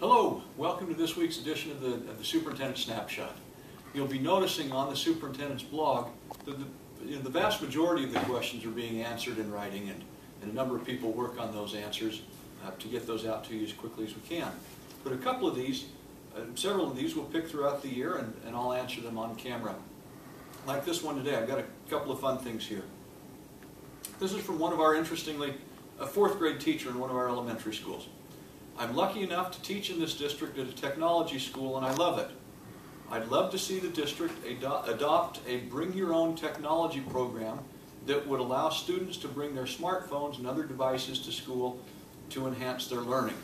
Hello, welcome to this week's edition of the Superintendent Snapshot. You'll be noticing on the Superintendent's blog that the vast majority of the questions are being answered in writing, and a number of people work on those answers to get those out to you as quickly as we can. But a couple of these, several of these we'll pick throughout the year, and I'll answer them on camera. Like this one today, I've got a couple of fun things here. This is from one of our, interestingly, a fourth grade teacher in one of our elementary schools. I'm lucky enough to teach in this district at a technology school, and I love it. I'd love to see the district adopt a bring your own technology program that would allow students to bring their smartphones and other devices to school to enhance their learning.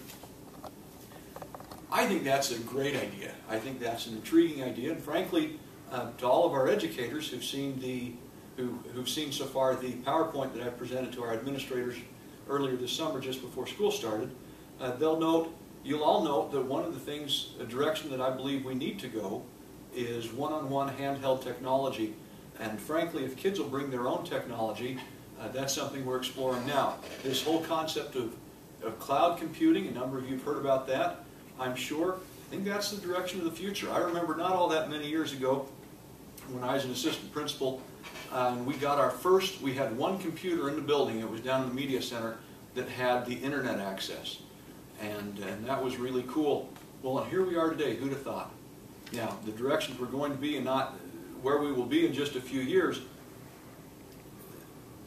I think that's a great idea. I think that's an intriguing idea, and frankly, to all of our educators who've seen who've seen so far the PowerPoint that I presented to our administrators earlier this summer just before school started, you'll all note that one of the things, a direction that I believe we need to go is one-on-one handheld technology. And frankly, if kids will bring their own technology, that's something we're exploring now. This whole concept of cloud computing, a number of you have heard about that, I'm sure. I think that's the direction of the future. I remember not all that many years ago when I was an assistant principal, and we had one computer in the building. It was down in the media center that had the internet access. And that was really cool. Well, and here we are today. Who'd have thought? Now, the directions we're going to be and not where we will be in just a few years,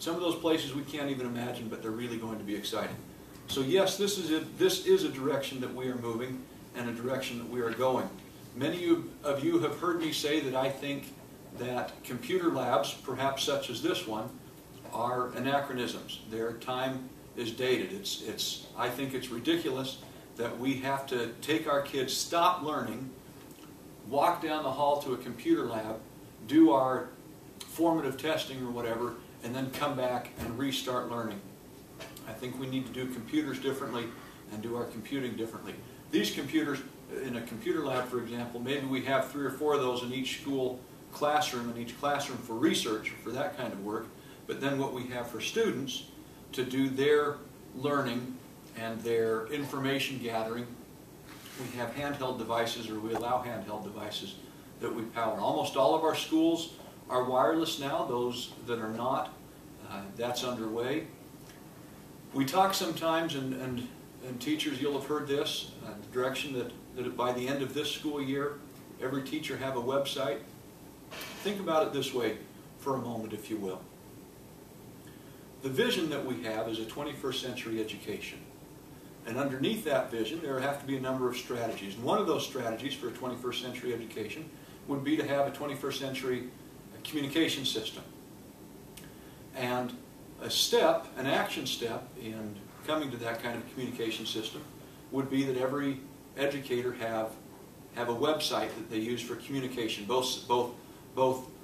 some of those places we can't even imagine, but they're really going to be exciting. So yes, this is a direction that we are moving and a direction that we are going. Many of you have heard me say that I think that computer labs, perhaps such as this one, are anachronisms. Their time is dated. I think it's ridiculous that we have to take our kids, stop learning, walk down the hall to a computer lab, do our formative testing or whatever, and then come back and restart learning. I think we need to do computers differently and do our computing differently. These computers, in a computer lab for example, maybe we have 3 or 4 of those in each school classroom, for research, for that kind of work, but then what we have for students to do their learning and their information gathering, we have handheld devices, or we allow handheld devices that we power. Almost all of our schools are wireless now. Those that are not, that's underway. We talk sometimes, and teachers, you'll have heard this, the direction that by the end of this school year, every teacher have a website. Think about it this way for a moment, if you will. The vision that we have is a 21st century education. And underneath that vision, there have to be a number of strategies. And one of those strategies for a 21st century education would be to have a 21st century communication system. And an action step in coming to that kind of communication system would be that every educator have a website that they use for communication, both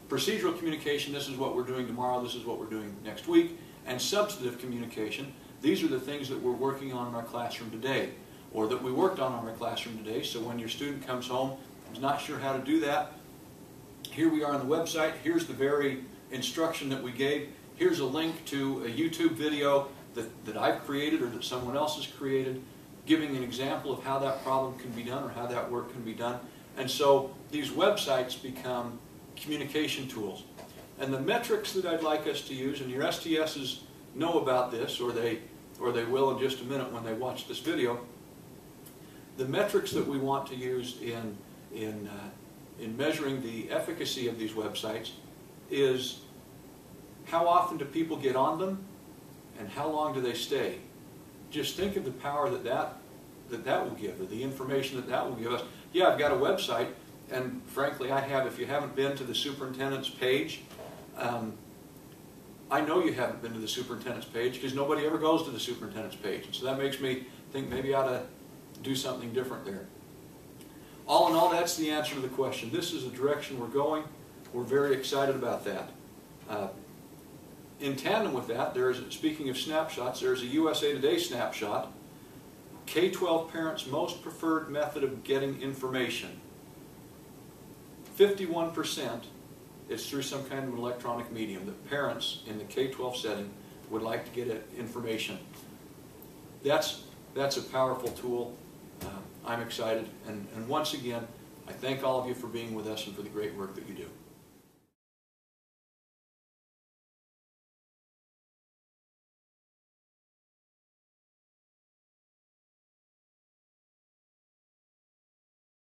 procedural communication, this is what we're doing tomorrow, this is what we're doing next week, and substantive communication. These are the things that we're working on in our classroom today, or that we worked on in our classroom today. So when your student comes home and is not sure how to do that, here we are on the website. Here's the very instruction that we gave. Here's a link to a YouTube video that I've created or that someone else has created, giving an example of how that problem can be done or how that work can be done. And so these websites become communication tools. And the metrics that I'd like us to use, and your STSs know about this, or they will in just a minute when they watch this video, the metrics that we want to use in measuring the efficacy of these websites is how often do people get on them and how long do they stay. Just think of the power that will give, or the information that will give us. Yeah, I've got a website, and frankly I have. If you haven't been to the superintendent's page, I know you haven't been to the superintendent's page because nobody ever goes to the superintendent's page. And so that makes me think maybe I ought to do something different there. All in all, that's the answer to the question. This is the direction we're going. We're very excited about that. In tandem with that, speaking of snapshots, there's a USA Today snapshot. K-12 parents' most preferred method of getting information. 51% is through some kind of electronic medium. The parents in the K-12 setting would like to get information. That's a powerful tool. I'm excited, and once again, I thank all of you for being with us and for the great work that you do.